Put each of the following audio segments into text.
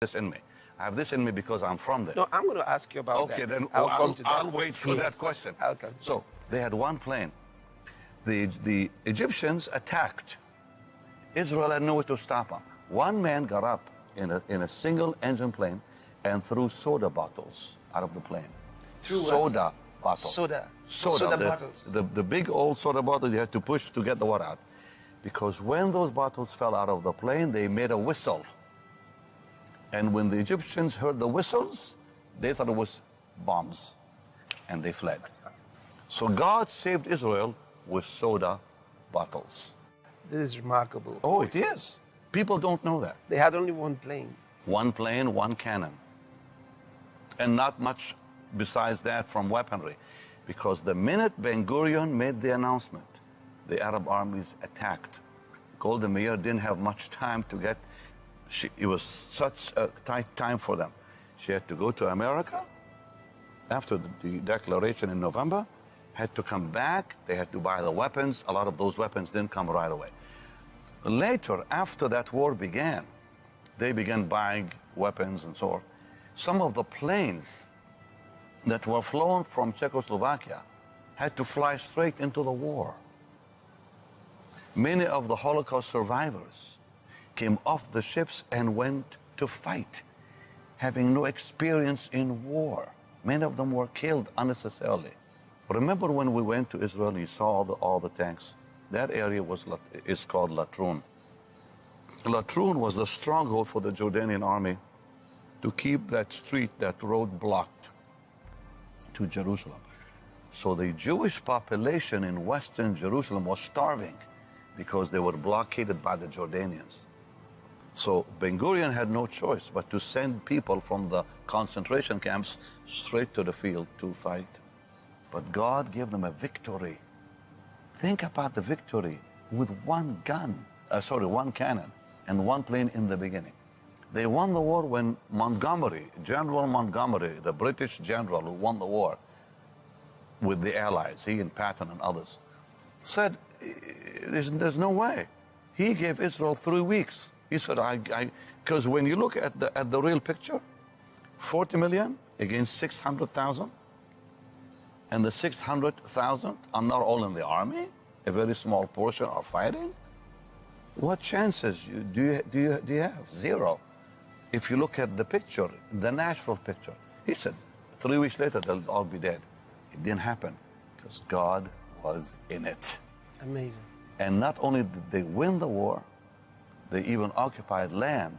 this in me. I have this in me because I'm from there. No, I'm going to ask you about that. Okay, then I'll come to that. I'll wait for that question. I'll come to So they had one plane. The Egyptians attacked. Israel had nowhere to stop them. One man got up in a single engine plane and threw soda bottles out of the plane. Soda bottles. Soda bottles. The big old soda bottle you had to push to get the water out. Because when those bottles fell out of the plane, they made a whistle. And when the Egyptians heard the whistles, they thought it was bombs, and they fled. So God saved Israel with soda bottles. This is remarkable. Oh, it is. People don't know that. They had only one plane. One plane, one cannon. And not much besides that from weaponry. Because the minute Ben Gurion made the announcement, the Arab armies attacked. Golda Meir didn't have much time to get, it was such a tight time for them. She had to go to America after the declaration in November, had to come back, they had to buy the weapons. A lot of those weapons didn't come right away. Later, after that war began, they began buying weapons and so on. Some of the planes that were flown from Czechoslovakia had to fly straight into the war. Many of the Holocaust survivors came off the ships and went to fight, having no experience in war. Many of them were killed unnecessarily. Remember when we went to Israel, you saw all the tanks? That area is called Latrun. Latrun was the stronghold for the Jordanian army to keep that street, that road blocked to Jerusalem. So the Jewish population in Western Jerusalem was starving because they were blockaded by the Jordanians. So Ben Gurion had no choice but to send people from the concentration camps straight to the field to fight. But God gave them a victory. Think about the victory with one cannon and one plane in the beginning. They won the war when General Montgomery, the British general who won the war with the Allies, he and Patton and others, said, there's no way. He gave Israel 3 weeks. He said, because when you look at the real picture, 40 million against 600,000, and the 600,000 are not all in the army, a very small portion are fighting. What chances do you have? Zero. If you look at the picture, the natural picture, he said 3 weeks later they'll all be dead. It didn't happen because God was in it. Amazing. And not only did they win the war, they even occupied land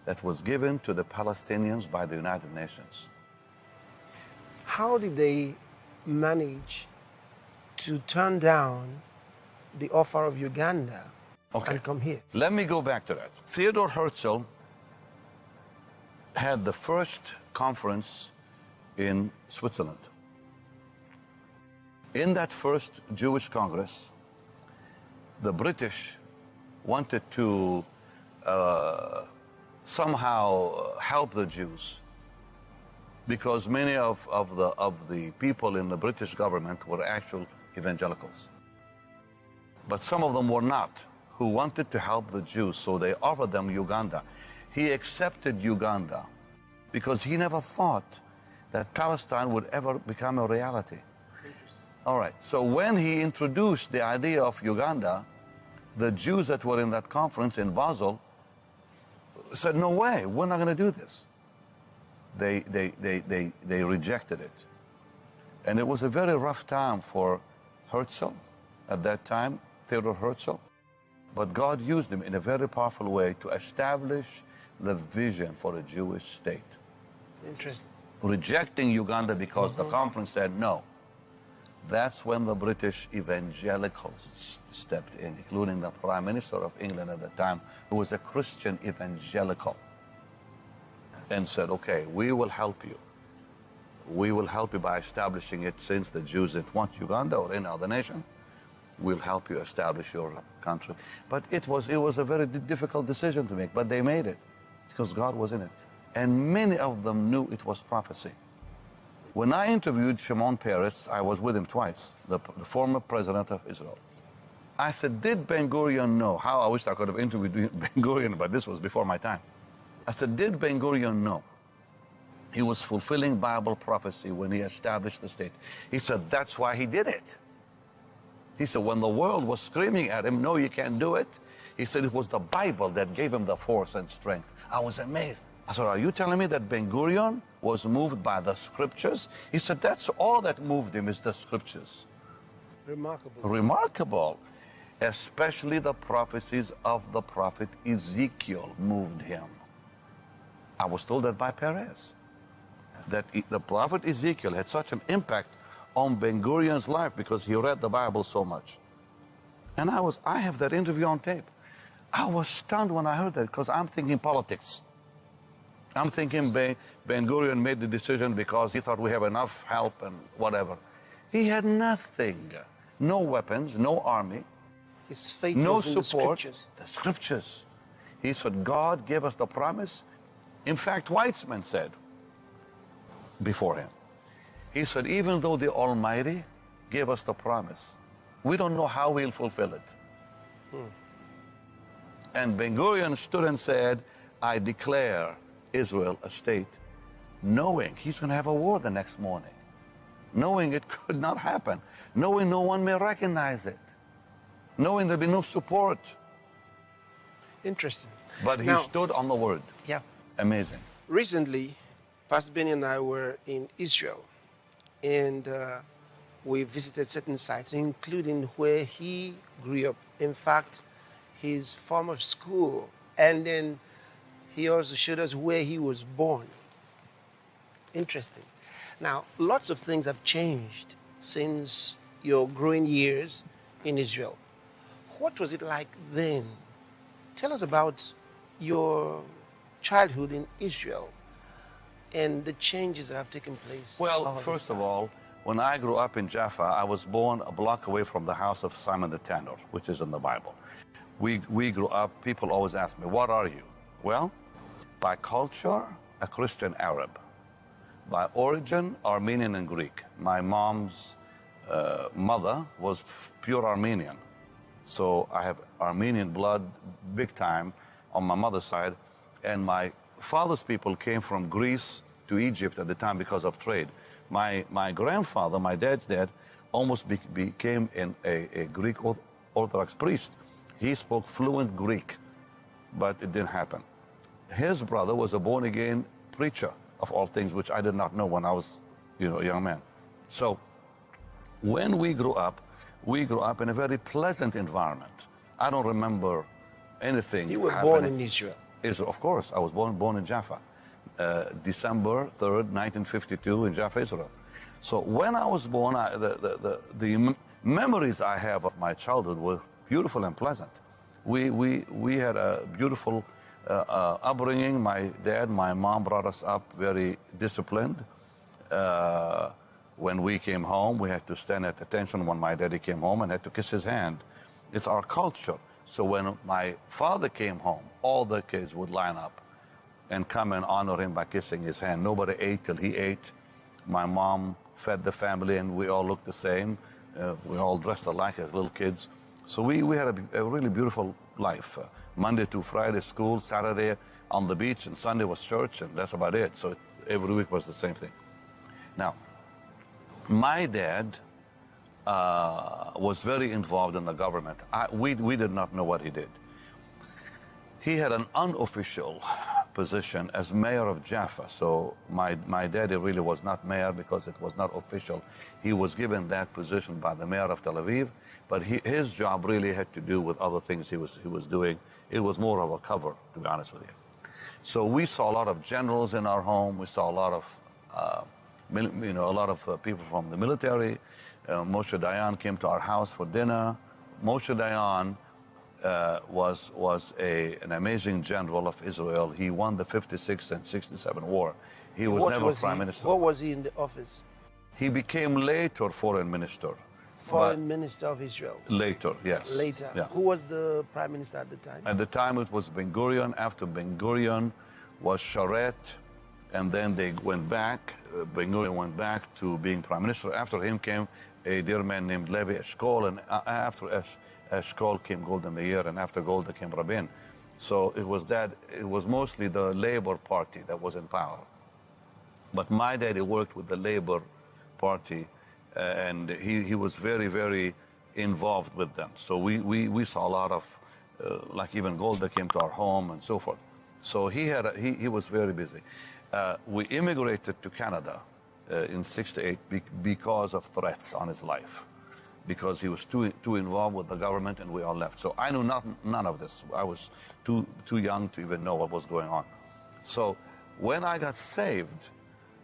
that was given to the Palestinians by the United Nations. How did they manage to turn down the offer of Uganda and come here? Let me go back to that. Theodore Herzl had the first conference in Switzerland. In that first Jewish Congress, the British wanted to somehow help the Jews because many of the people in the British government were actual evangelicals. But some of them were not, who wanted to help the Jews, so they offered them Uganda. He accepted Uganda because he never thought that Palestine would ever become a reality. Interesting. All right, so when he introduced the idea of Uganda, the Jews that were in that conference in Basel said, no way, we're not going to do this. They rejected it. And it was a very rough time for Herzl at that time, Theodor Herzl. But God used him in a very powerful way to establish the vision for a Jewish state. Interesting. Rejecting Uganda because the conference said no. That's when the British evangelicals stepped in, including the Prime Minister of England at the time, who was a Christian evangelical, and said, okay, we will help you. We will help you by establishing it, since the Jews didn't want Uganda or any other nation. We'll help you establish your country. But it was a very difficult decision to make, but they made it because God was in it. And many of them knew it was prophecy. When I interviewed Shimon Peres, I was with him twice, the former president of Israel. I said, did Ben Gurion know? How I wish I could have interviewed Ben Gurion, but this was before my time. I said, did Ben-Gurion know he was fulfilling Bible prophecy when he established the state? He said, that's why he did it. He said, when the world was screaming at him, no, you can't do it, he said it was the Bible that gave him the force and strength. I was amazed. I said, are you telling me that Ben-Gurion was moved by the scriptures? He said, that's all that moved him is the scriptures. Remarkable. Remarkable. Especially the prophecies of the prophet Ezekiel moved him. I was told that by Perez, that the prophet Ezekiel had such an impact on Ben-Gurion's life because he read the Bible so much. And I have that interview on tape. I was stunned when I heard that because I'm thinking politics. I'm thinking Ben-Gurion made the decision because he thought we have enough help and whatever. He had nothing. No weapons, no army. His faith No was in support. the scriptures. The scriptures. He said, God gave us the promise. In fact, Weitzman said before him, he said, even though the Almighty gave us the promise, we don't know how we'll fulfill it. And Ben-Gurion stood and said, I declare Israel a state, knowing he's going to have a war the next morning, knowing it could not happen, knowing no one may recognize it, knowing there'll be no support. Interesting. But he Now, stood on the word. Yeah. Amazing. Recently, Pastor Benny and I were in Israel, and we visited certain sites, including where he grew up. In fact, his former school, and then he also showed us where he was born. Interesting. Now, lots of things have changed since your growing years in Israel. What was it like then? Tell us about your childhood in Israel and the changes that have taken place. Well, first of all, when I grew up in Jaffa, I was born a block away from the house of Simon the Tanner, which is in the Bible. We grew up, people always ask me, what are you? Well, by culture, a Christian Arab. By origin, Armenian and Greek. My mom's mother was pure Armenian. So I have Armenian blood, big time, on my mother's side. And my father's people came from Greece to Egypt at the time because of trade. My grandfather, my dad's dad, almost became a Greek Orthodox priest. He spoke fluent Greek, but it didn't happen. His brother was a born-again preacher, of all things, which I did not know when I was, a young man. So when we grew up in a very pleasant environment. I don't remember anything You were happening. born in Israel. Israel, of course. I was born in Jaffa. December 3rd, 1952 in Jaffa, Israel. So when I was born, the memories I have of my childhood were beautiful and pleasant. We had a beautiful upbringing. My dad, my mom brought us up very disciplined. When we came home, we had to stand at attention when my daddy came home and had to kiss his hand. It's our culture. So when my father came home, all the kids would line up and come and honor him by kissing his hand. Nobody ate till he ate. My mom fed the family, and we all looked the same. We all dressed alike as little kids. So we had a really beautiful life. Monday to Friday, school, Saturday on the beach, and Sunday was church, and that's about it. So every week was the same thing. Now, my dad was very involved in the government. We did not know what he did. He had an unofficial position as mayor of Jaffa. So my daddy really was not mayor because it was not official. He was given that position by the mayor of Tel Aviv, but his job really had to do with other things he was doing. It was more of a cover, to be honest with you. So we saw a lot of generals in our home. We saw a lot of people from the military. Moshe Dayan came to our house for dinner. Moshe Dayan was an amazing general of Israel. He won the 56 and 67 war. He was never prime minister. What was he in the office? He became later foreign minister. Foreign minister of Israel. Later, yes. Later. Yeah. Who was the prime minister at the time? At the time it was Ben-Gurion. After Ben-Gurion was Sharet, and then they went back. Ben-Gurion went back to being prime minister. After him came a dear man named Levi Eshkol, and after Eshkol came Golda Meir, and after Golda came Rabin. So it was mostly the Labour Party that was in power. But my daddy worked with the Labour Party, and he was very, very involved with them. So we saw a lot of, like even gold that came to our home and so forth. So he was very busy. We immigrated to Canada in '68 because of threats on his life, because he was too involved with the government, and we all left. So I knew none of this. I was too young to even know what was going on. So when I got saved,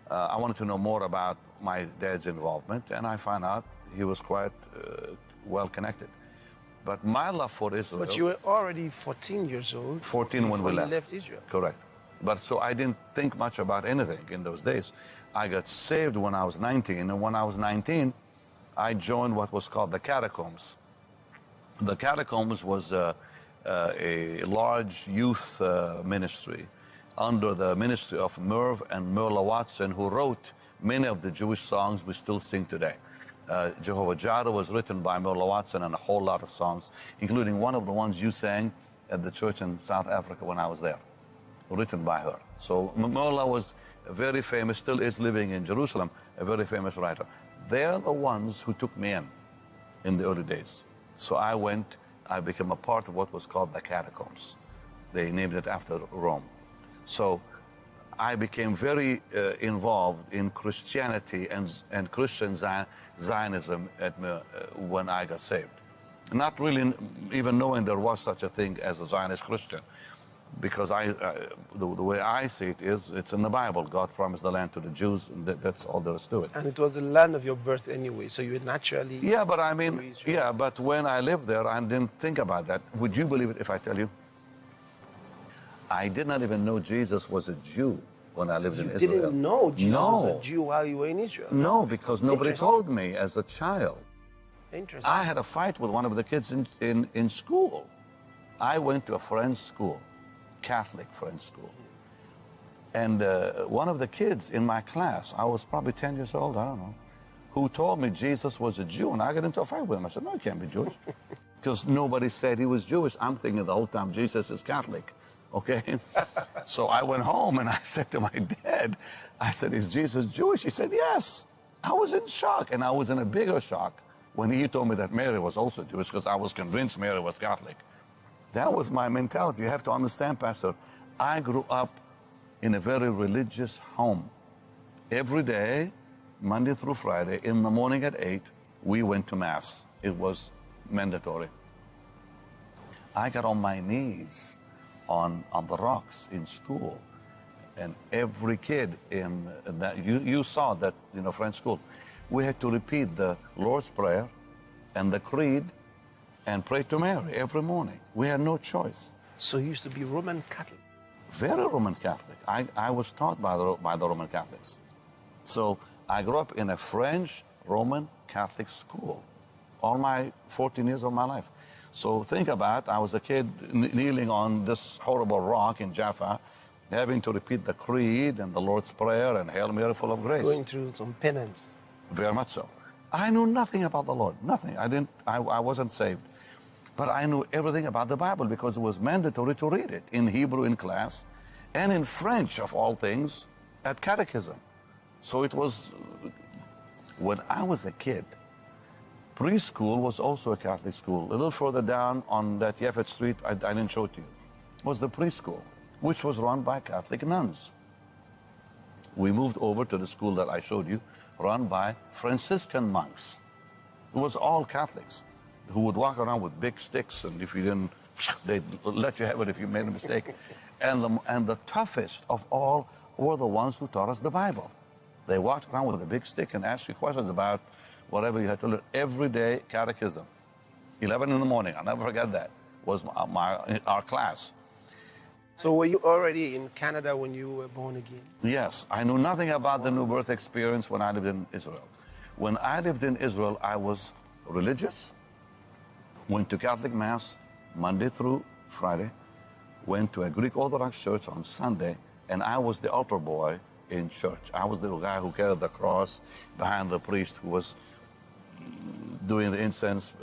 I wanted to know more about my dad's involvement, and I found out he was quite well connected. But my love for Israel... But you were already 14 years old. 14 when we left. You left Israel. Correct. But so I didn't think much about anything in those days. I got saved when I was 19, and when I was 19, I joined what was called the Catacombs. The Catacombs was a large youth ministry under the ministry of Merv and Merla Watson, who wrote many of the Jewish songs we still sing today. Jehovah Jireh was written by Merla Watson, and a whole lot of songs, including one of the ones you sang at the church in South Africa when I was there, written by her. So Merla was very famous, still is living in Jerusalem, a very famous writer. They're the ones who took me in the early days. So I became a part of what was called the Catacombs. They named it after Rome. So I became very involved in Christianity and Christian Zionism when I got saved. Not really even knowing there was such a thing as a Zionist Christian, because the way I see it is, it's in the Bible. God promised the land to the Jews, and that's all there is to it. And it was the land of your birth anyway, so you would naturally... Yeah, but I mean, yeah, but when I lived there, I didn't think about that. Would you believe it if I tell you? I did not even know Jesus was a Jew when I lived in Israel. You didn't know Jesus was a Jew while you were in Israel? No, because nobody told me as a child. Interesting. I had a fight with one of the kids in school. I went to a French school, Catholic French school. And one of the kids in my class, I was probably 10 years old, I don't know, who told me Jesus was a Jew, and I got into a fight with him. I said, no, he can't be Jewish. Because nobody said he was Jewish. I'm thinking the whole time Jesus is Catholic. Okay? So I went home and I said to my dad, I said, is Jesus Jewish? He said, yes. I was in shock, and I was in a bigger shock when he told me that Mary was also Jewish, because I was convinced Mary was Catholic. That was my mentality. You have to understand, Pastor, I grew up in a very religious home. Every day, Monday through Friday, in the morning at 8, we went to Mass. It was mandatory. I got on my knees on the rocks in school, and every kid in that, you saw that, French school, we had to repeat the Lord's Prayer and the Creed and pray to Mary every morning. We had no choice. So you used to be Roman Catholic? Very Roman Catholic. I was taught by the Roman Catholics. So I grew up in a French Roman Catholic school all my 14 years of my life. So think about, I was a kid kneeling on this horrible rock in Jaffa, having to repeat the Creed and the Lord's Prayer and Hail Mary, full of grace. Going through some penance. Very much so. I knew nothing about the Lord, nothing. I wasn't saved. But I knew everything about the Bible because it was mandatory to read it in Hebrew in class and in French, of all things, at catechism. So it was, when I was a kid, preschool was also a Catholic school. A little further down on that Yeffet Street, I didn't show it to you, was the preschool, which was run by Catholic nuns. We moved over to the school that I showed you, run by Franciscan monks. It was all Catholics who would walk around with big sticks, and if you didn't, they'd let you have it if you made a mistake. And the toughest of all were the ones who taught us the Bible. They walked around with a big stick and asked you questions about whatever you had to learn. Every day, catechism. 11 in the morning, I'll never forget that, was our class. So were you already in Canada when you were born again? Yes, I knew nothing about the new birth experience when I lived in Israel. When I lived in Israel, I was religious, went to Catholic Mass Monday through Friday, went to a Greek Orthodox church on Sunday, and I was the altar boy in church. I was the guy who carried the cross behind the priest who was doing the incense,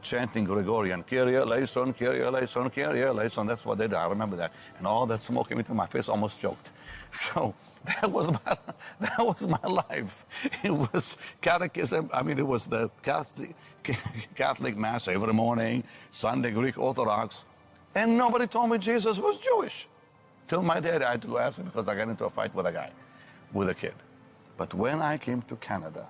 chanting Gregorian, Kyrie eleison, Kyrie eleison, Kyrie eleison. That's what they did. I remember that. And all that smoke came into my face, almost choked. So that was my life. It was catechism. I mean, it was the Catholic Mass every morning, Sunday Greek Orthodox. And nobody told me Jesus was Jewish. Till my dad, I had to go ask him because I got into a fight with a kid. But when I came to Canada,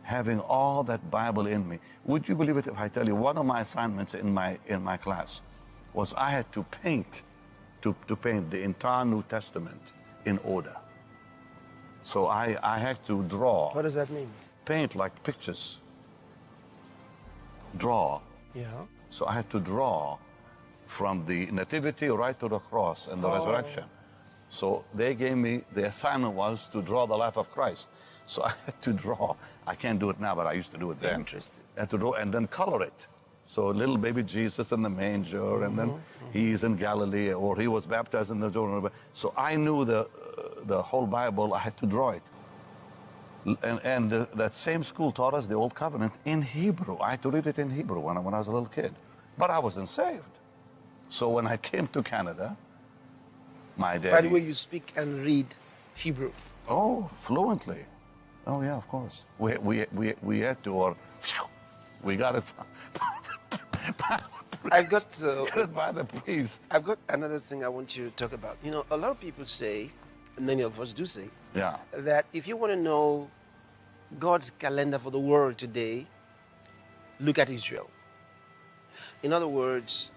having all that Bible in me, would you believe it if I tell you one of my assignments in my class was I had to paint the entire New Testament in order. So I had to draw. What does that mean? Paint like pictures. Draw. Yeah. So I had to draw from the nativity right to the cross and the resurrection. So they gave me, the assignment was to draw the life of Christ. So I had to draw. I can't do it now, but I used to do it then. Interesting. I had to draw and then color it. So little baby Jesus in the manger, and then he's in Galilee, or he was baptized in the Jordan River. So I knew the whole Bible. I had to draw it. And that same school taught us the Old Covenant in Hebrew. I had to read it in Hebrew when I was a little kid. But I wasn't saved. So when I came to Canada, my daddy... By the way, you speak and read Hebrew. Oh, fluently. Oh, yeah, of course. We had to, or we got it I've got got it by the priest. I've got another thing I want you to talk about. You know, a lot of people say, and many of us do say, Yeah. that if you want to know God's calendar for the world today, look at Israel. In other words,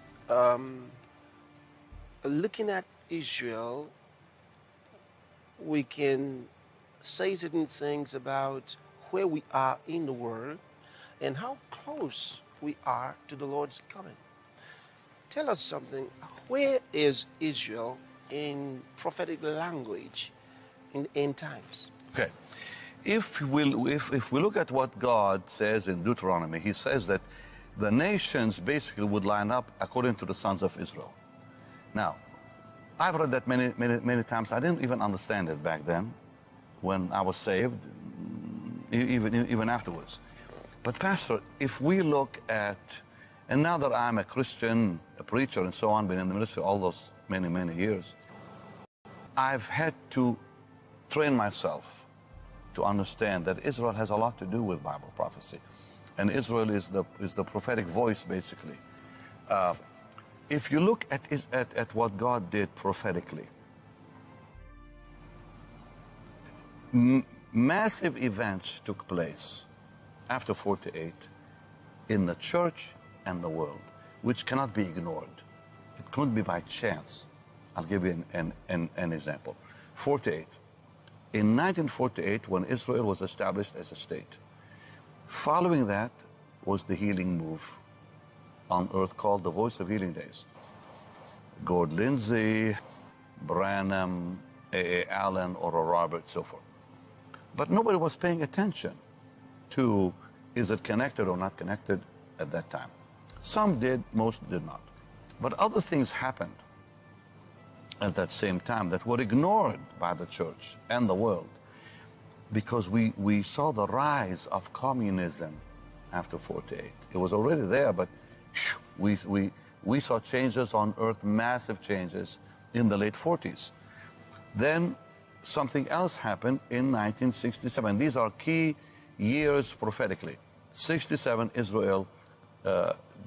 looking at Israel, we can say certain things about where we are in the world and how close we are to the Lord's coming. Tell us something. Where is Israel in prophetic language in the end times? Okay. If we look at what God says in Deuteronomy, he says that the nations basically would line up according to the sons of Israel. Now, I've read that many times. I didn't even understand it back then when I was saved, even afterwards. But Pastor, if we look at, and now that I'm a Christian, a preacher and so on, been in the ministry all those many years, I've had to train myself to understand that Israel has a lot to do with Bible prophecy. And Israel is the prophetic voice, basically. If you look at what God did prophetically, massive events took place after 48 in the church and the world, which cannot be ignored. It couldn't be by chance. I'll give you an example. 48. In 1948, when Israel was established as a state, following that was the healing move on earth called the Voice of Healing Days. Gord Lindsay, Branham, A.A. Allen, Oral Roberts, so forth. But nobody was paying attention to, is it connected or not connected at that time. Some did, most did not. But other things happened at that same time that were ignored by the church and the world, because we saw the rise of communism after 48. It was already there, but we saw changes on earth, massive changes in the late 40s. Then something else happened in 1967. These are key years prophetically. 67, Israel,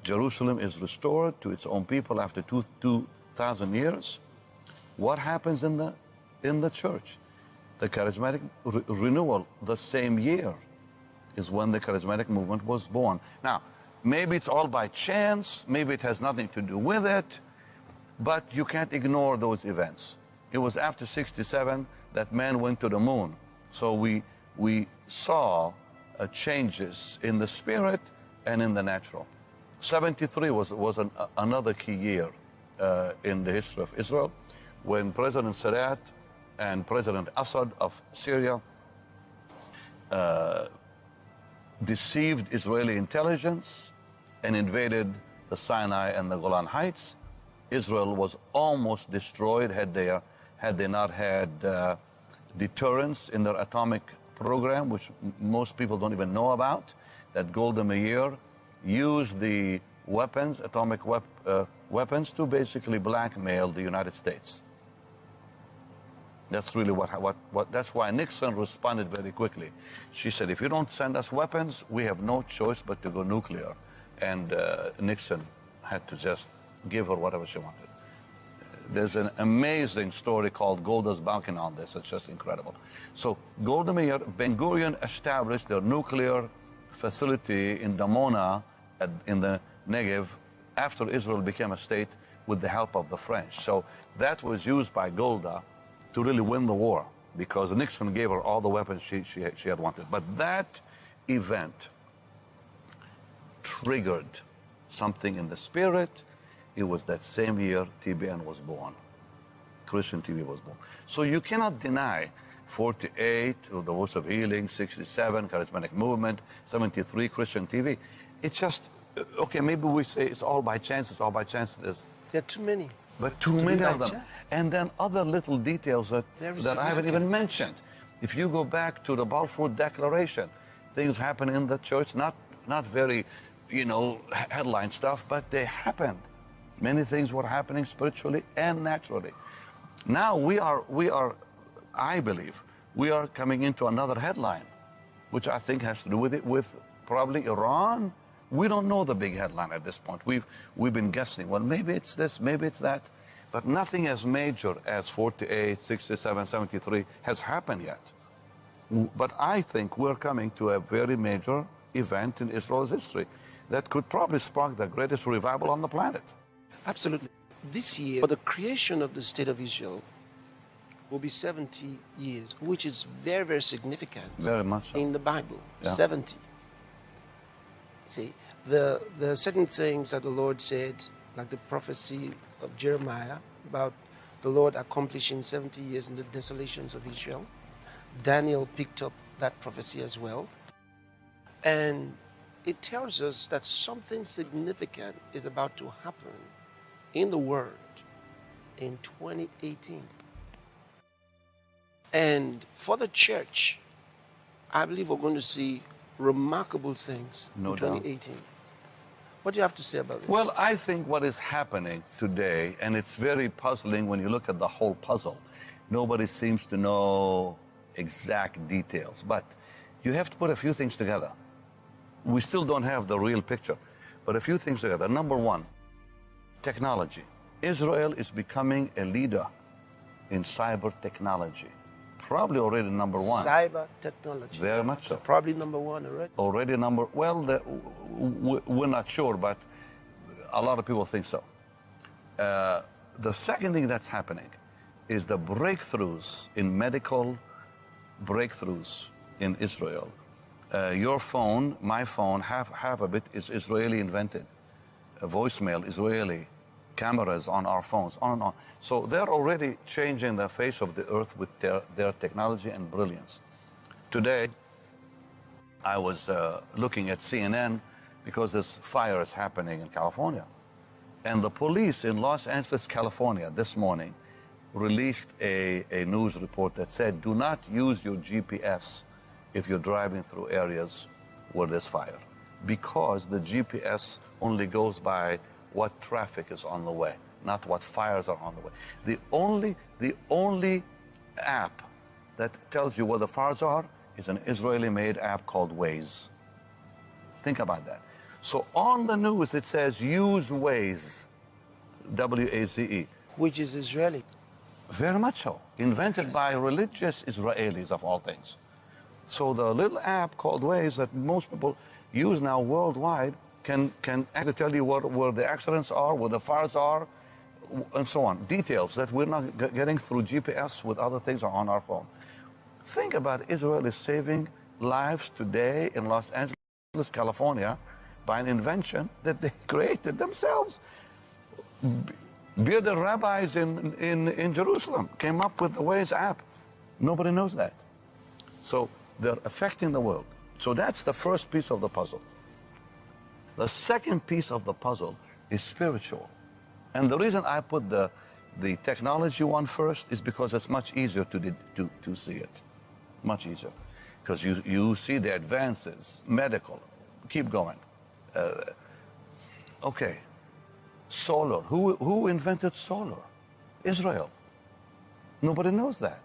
Jerusalem is restored to its own people after 2,000 years. What happens in the church? The charismatic renewal, the same year is when the charismatic movement was born. Now, maybe it's all by chance, maybe it has nothing to do with it, but you can't ignore those events. It was after 67 that man went to the moon. So we saw changes in the spirit and in the natural. 73 was another key year in the history of Israel, when President Sadat and President Assad of Syria deceived Israeli intelligence and invaded the Sinai and the Golan Heights. Israel was almost destroyed had they not had deterrence in their atomic program, which most people don't even know about. That Golda Meir use the weapons, weapons, to basically blackmail the United States. That's really that's why Nixon responded very quickly. She said, if you don't send us weapons, we have no choice but to go nuclear. And Nixon had to just give her whatever she wanted. There's an amazing story called Golda's Balcony on this. It's just incredible. So Golda Meir, Ben Gurion established their nuclear facility in Damona in the Negev after Israel became a state with the help of the French. So that was used by Golda to really win the war, because Nixon gave her all the weapons she had wanted. But that event triggered something in the spirit. It was that same year TBN was born. Christian TV was born. So you cannot deny 48, the Voice of Healing, 67, Charismatic Movement, 73, Christian TV. It's just, okay, maybe we say it's all by chance, it's all by chance. There are too many. But too many of them. And then other little details that I haven't even mentioned. If you go back to the Balfour Declaration, things happen in the church, not very, headline stuff, but they happened. Many things were happening spiritually and naturally. Now we are, I believe, we are coming into another headline, which I think has to do with probably Iran. We don't know the big headline at this point. We've been guessing. Well, maybe it's this, maybe it's that, but nothing as major as 48, 67, 73 has happened yet. But I think we're coming to a very major event in Israel's history that could probably spark the greatest revival on the planet. Absolutely. This year, for the creation of the State of Israel, will be 70 years, which is very, very significant. Very much so. In the Bible. Yeah. 70. See, the certain things that the Lord said, like the prophecy of Jeremiah about the Lord accomplishing 70 years in the desolations of Israel. Daniel picked up that prophecy as well. And it tells us that something significant is about to happen in the world in 2018. And for the church, I believe we're going to see remarkable things in 2018. What do you have to say about this? Well, I think what is happening today, and it's very puzzling when you look at the whole puzzle. Nobody seems to know exact details, but you have to put a few things together. We still don't have the real picture, but a few things together. Number one, technology. Israel is becoming a leader in cyber technology. Probably already number one. Cyber technology. Very much so. Probably number one already. Already we're not sure, but a lot of people think so. The second thing that's happening is the breakthroughs in medical breakthroughs in Israel. Your phone, my phone, half of it is Israeli invented. A voicemail, Israeli. Cameras on our phones, on and on. So they're already changing the face of the earth with their technology and brilliance. Today, I was looking at CNN because this fire is happening in California. And the police in Los Angeles, California, this morning, released a news report that said, do not use your GPS if you're driving through areas where there's fire, because the GPS only goes by what traffic is on the way, not what fires are on the way. The only app that tells you where the fires are is an Israeli-made app called Waze. Think about that. So on the news it says use Waze, W-A-Z-E. Which is Israeli. Very much so. Invented by religious Israelis of all things. So the little app called Waze that most people use now worldwide can actually tell you where the accidents are, where the fires are, and so on. Details that we're not getting through GPS with other things are on our phone. Think about Israel is saving lives today in Los Angeles, California, by an invention that they created themselves. Bearded rabbis in Jerusalem came up with the Waze app. Nobody knows that. So they're affecting the world. So that's the first piece of the puzzle. The second piece of the puzzle is spiritual. And the reason I put the technology one first is because it's much easier to see it. Much easier. Because you see the advances, medical, keep going. Okay, solar. Who invented solar? Israel. Nobody knows that.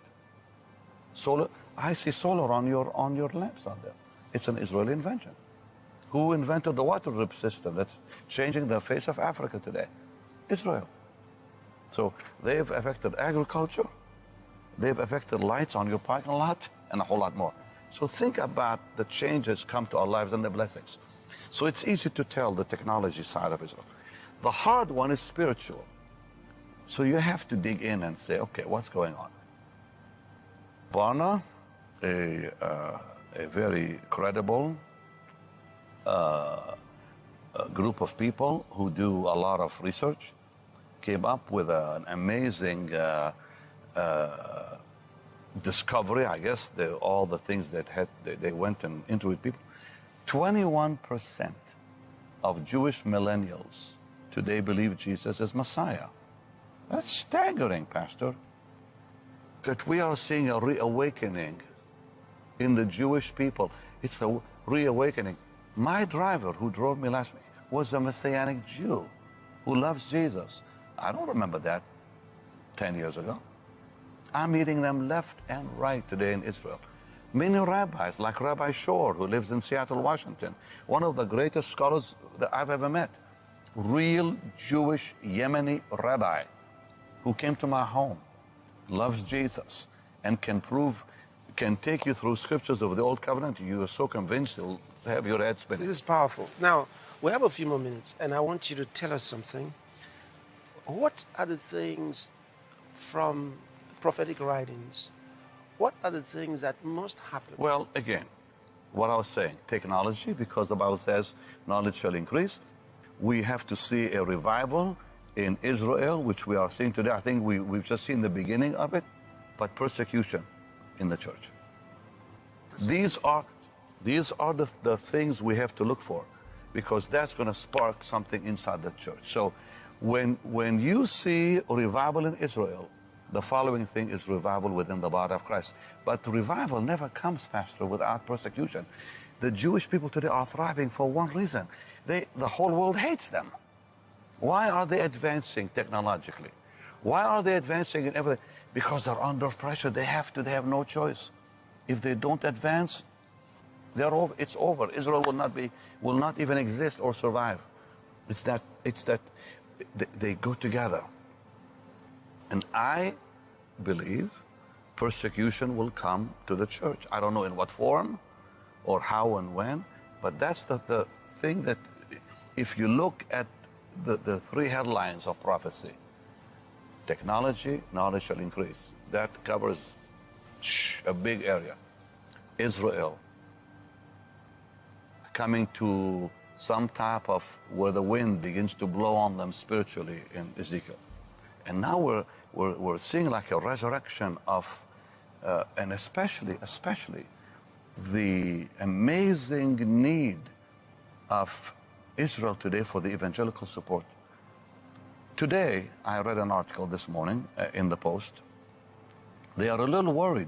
Solar. I see solar on your lamps out there. It's an Israeli invention. Who invented the water drip system that's changing the face of Africa today? Israel. So they've affected agriculture, they've affected lights on your parking lot, and a whole lot more. So think about the changes come to our lives and the blessings. So it's easy to tell the technology side of Israel. The hard one is spiritual. So you have to dig in and say, okay, what's going on? Barna, a very credible group of people who do a lot of research, came up with an amazing discovery, I guess, all the things that they went and interviewed people. 21% of Jewish millennials today believe Jesus is Messiah. That's staggering, Pastor, that we are seeing a reawakening in the Jewish people. It's a reawakening. My driver who drove me last week was a Messianic Jew who loves Jesus. I don't remember that 10 years ago. I'm meeting them left and right today in Israel. Many rabbis, like Rabbi Shore, who lives in Seattle, Washington, one of the greatest scholars that I've ever met, real Jewish Yemeni rabbi who came to my home, loves Jesus, and can take you through scriptures of the Old Covenant. You are so convinced you'll have your head spinning. This is powerful. Now, we have a few more minutes, and I want you to tell us something. What are the things from prophetic writings? What are the things that must happen? Well, again, what I was saying, technology, because the Bible says knowledge shall increase. We have to see a revival in Israel, which we are seeing today. I think we've just seen the beginning of it, but persecution in the church. These are the things we have to look for, because that's going to spark something inside the church. So when you see revival in Israel, the following thing is revival within the body of Christ. But revival never comes, Pastor, without persecution. The Jewish people today are thriving for one reason. The whole world hates them. Why are they advancing technologically? Why are they advancing in everything? Because they're under pressure. They have to. They have no choice. If they don't advance, they're over. It's over. Israel will not even exist or survive. It's that they go together. And I believe persecution will come to the church. I don't know in what form or how and when, but that's the thing that if you look at the three headlines of prophecy, technology, knowledge shall increase. That covers a big area. Israel coming to some type of where the wind begins to blow on them spiritually in Ezekiel. And now we're seeing like a resurrection of, and especially the amazing need of Israel today for the evangelical support. Today, I read an article this morning in the Post. They are a little worried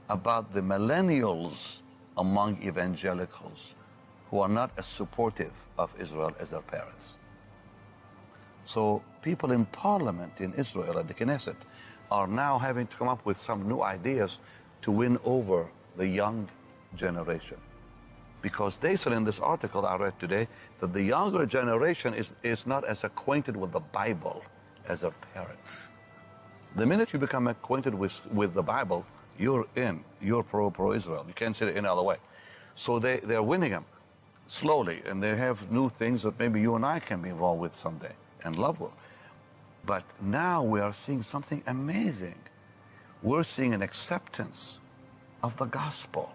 about the millennials among evangelicals who are not as supportive of Israel as their parents. So people in parliament in Israel at the Knesset are now having to come up with some new ideas to win over the young generation. Because they said in this article I read today that the younger generation is not as acquainted with the Bible as their parents. The minute you become acquainted with the Bible, you're in. You're pro-Israel. You can't say it any other way. So they're winning them slowly, and they have new things that maybe you and I can be involved with someday and love will. But now we are seeing something amazing. We're seeing an acceptance of the gospel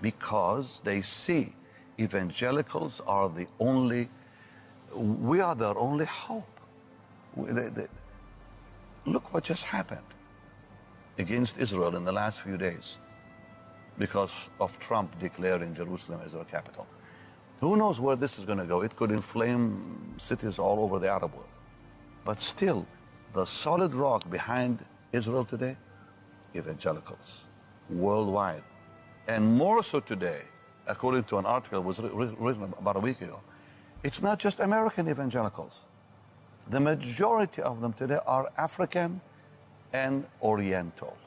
because they see evangelicals are the only, we are their only hope. Look what just happened against Israel in the last few days because of Trump declaring Jerusalem as their capital. Who knows where this is going to go? It could inflame cities all over the Arab world. But still, the solid rock behind Israel today, evangelicals, worldwide. And more so today, according to an article that was written about a week ago, it's not just American evangelicals. The majority of them today are African and Oriental,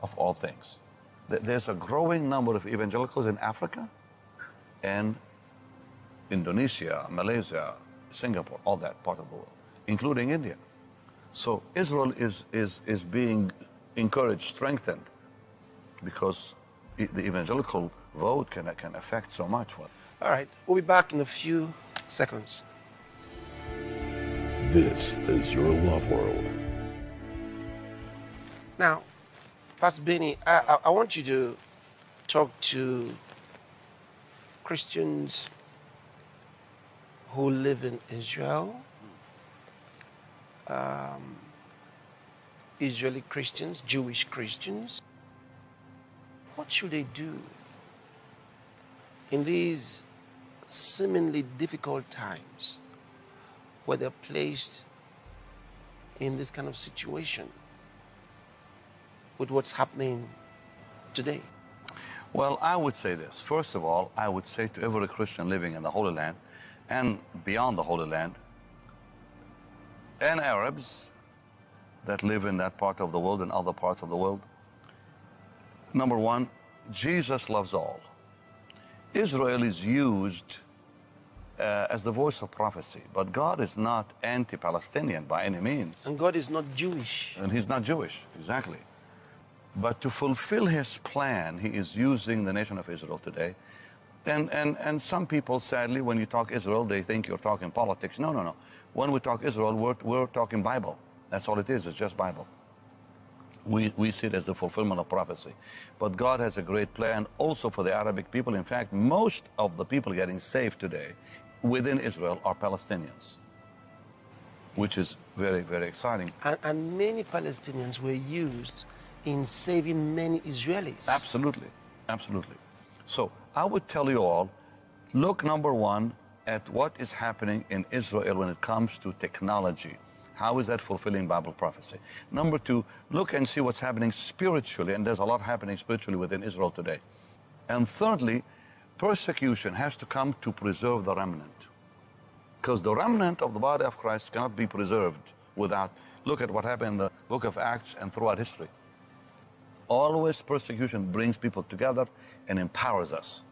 of all things. There's a growing number of evangelicals in Africa and Indonesia, Malaysia, Singapore, all that part of the world, including India. So Israel is being encouraged, strengthened, because the evangelical vote can affect so much. All right, we'll be back in a few seconds. This is your love world. Now, Pastor Benny, I want you to talk to Christians who live in Israel, Israeli Christians, Jewish Christians. What should they do in these seemingly difficult times where they're placed in this kind of situation with what's happening today? Well, I would say this. First of all, I would say to every Christian living in the Holy Land and beyond the Holy Land, and Arabs that live in that part of the world and other parts of the world, number one, Jesus loves all. Israel is used as the voice of prophecy, but God is not anti-Palestinian by any means. And God is not Jewish. And he's not Jewish, exactly. But to fulfill his plan, he is using the nation of Israel today. And some people, sadly, when you talk Israel, they think you're talking politics. No, no, no. When we talk Israel, we're talking Bible. That's all it is. It's just Bible. We see it as the fulfillment of prophecy. But God has a great plan also for the Arabic people. In fact, most of the people getting saved today within Israel are Palestinians, which is very, very exciting. And many Palestinians were used in saving many Israelis. Absolutely, absolutely. So I would tell you all, look, number one, at what is happening in Israel when it comes to technology. How is that fulfilling Bible prophecy? Number two, look and see what's happening spiritually, and there's a lot happening spiritually within Israel today. And thirdly, persecution has to come to preserve the remnant. Because the remnant of the body of Christ cannot be preserved without, look at what happened in the book of Acts and throughout history. Always persecution brings people together and empowers us.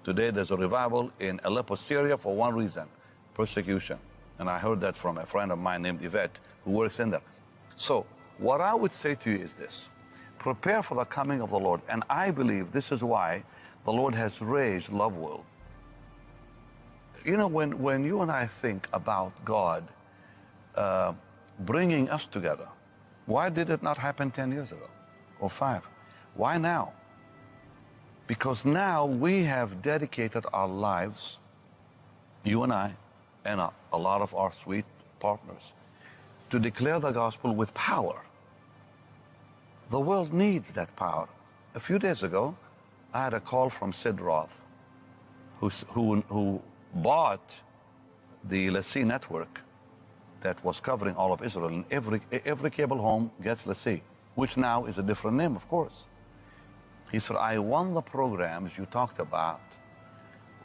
Today there's a revival in Aleppo, Syria for one reason, persecution. And I heard that from a friend of mine named Yvette, who works in there. So what I would say to you is this: prepare for the coming of the Lord. And I believe this is why the Lord has raised Love World. You know, when you and I think about God bringing us together, why did it not happen 10 years ago or 5? Why now? Because now we have dedicated our lives, you and I, and a lot of our sweet partners, to declare the gospel with power. The world needs that power. A few days ago, I had a call from Sid Roth, who bought the Lassie network that was covering all of Israel. And every cable home gets Lassie, which now is a different name, of course. He said, I won the programs you talked about,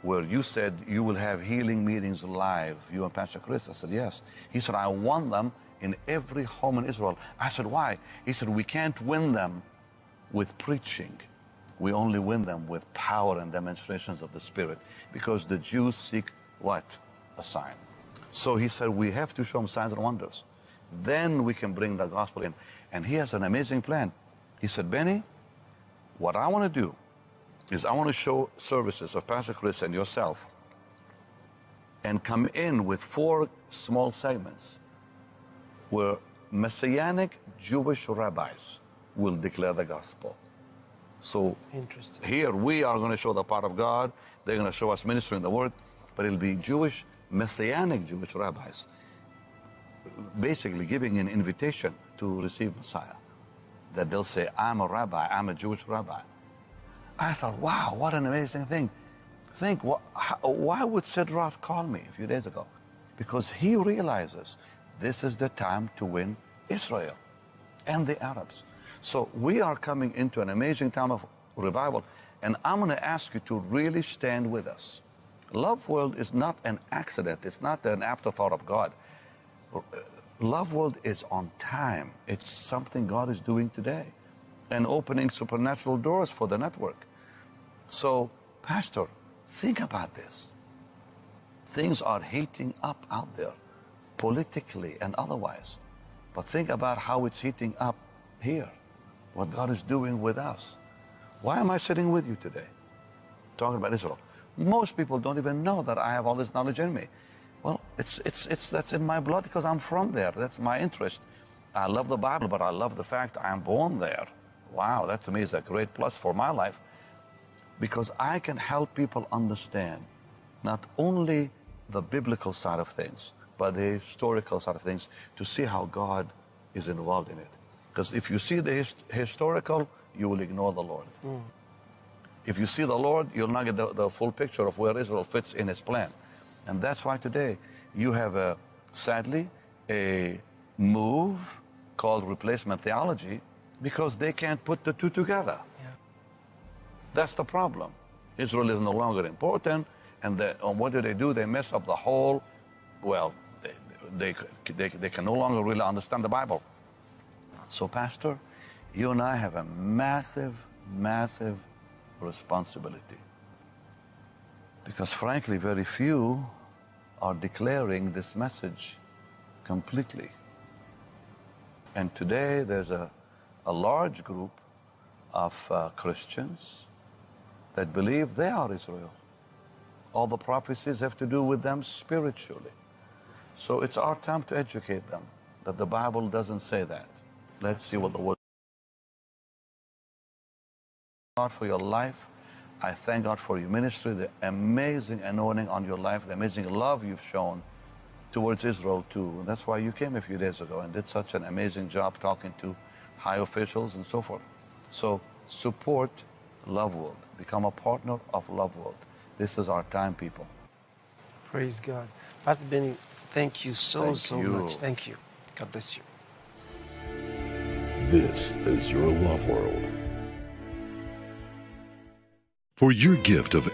where you said you will have healing meetings live, you and Pastor Chris. I said, yes. He said, I won them in every home in Israel. I said, why? He said, we can't win them with preaching. We only win them with power and demonstrations of the Spirit, because the Jews seek what? A sign. So he said, we have to show them signs and wonders. Then we can bring the gospel in. And he has an amazing plan. He said, Benny, what I want to do is I want to show services of Pastor Chris and yourself and come in with 4 small segments where Messianic Jewish rabbis will declare the gospel. So Interesting. here we are going to show the power of God. They're going to show us ministering the word, but it'll be Jewish, Messianic Jewish rabbis basically giving an invitation to receive Messiah. That they'll say, I'm a rabbi, I'm a Jewish rabbi. I thought, wow, what an amazing thing. Think, why would Sid Roth call me a few days ago? Because he realizes this is the time to win Israel and the Arabs. So we are coming into an amazing time of revival. And I'm going to ask you to really stand with us. Love World is not an accident. It's not an afterthought of God. Love World is on time. It's something God is doing today and opening supernatural doors for the network. So, Pastor, think about this. Things are heating up out there, politically and otherwise. But think about how it's heating up here, what God is doing with us. Why am I sitting with you today, talking about Israel? Most people don't even know that I have all this knowledge in me. Well, that's in my blood because I'm from there. That's my interest. I love the Bible, but I love the fact I'm born there. Wow, that to me is a great plus for my life because I can help people understand not only the biblical side of things, but the historical side of things to see how God is involved in it. Because if you see the historical, you will ignore the Lord. If you see the Lord, you'll not get the full picture of where Israel fits in his plan. And that's why today you have, sadly, a move called replacement theology because they can't put the two together. Yeah. That's the problem. Israel is no longer important, and what do? They mess up the whole, well, they can no longer really understand the Bible. So, Pastor, you and I have a massive, massive responsibility. Because frankly, very few are declaring this message completely. And today there's a large group of Christians that believe they are Israel. All the prophecies have to do with them spiritually. So it's our time to educate them that the Bible doesn't say that. Let's see what the word. God for your life. I thank God for your ministry, the amazing anointing on your life, the amazing love you've shown towards Israel too. And that's why you came a few days ago and did such an amazing job talking to high officials and so forth. So support Love World. Become a partner of Love World. This is our time, people. Praise God. Pastor Benny, thank you so Thank you. much. Thank you. God bless you. This is your love world. For your gift of